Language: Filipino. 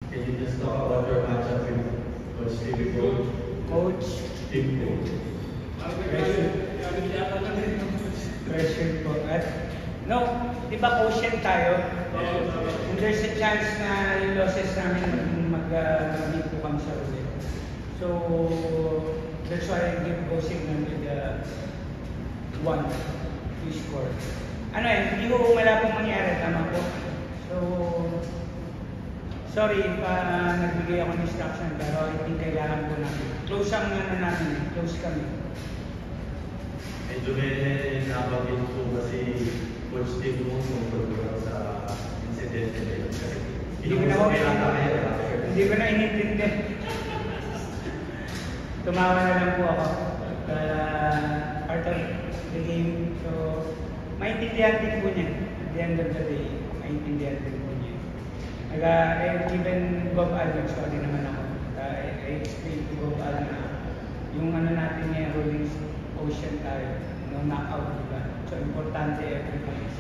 Can you just talk about your matchup with Coach Stevie Cole? Coach Stevie Cole. pressure po. At, no, di ba quotient tayo? And there's a chance na yung losses namin mag-meet po kami sa ulit. So, that's why I give go signal with the 1 to score. Ano hindi ko wala pong mangyari, tama po. So, sorry if nagbigay ako ng instruction, pero I think kailangan po natin. Close ang natin, close kami. Medyo may nabanggit po kasi Coach Steve mo tungkol sa incident na yun. Hindi ko na inintindi. Tumawa na lang po ako. Part of the game. So, maintindihan din po niya. At the end of the day, maintindihan din po niya. Even Bob Al, sorry naman ako. I explained to Bob Al na yung natin ngayon, rolling ocean tayo, no knockout, diba? So, importante every place.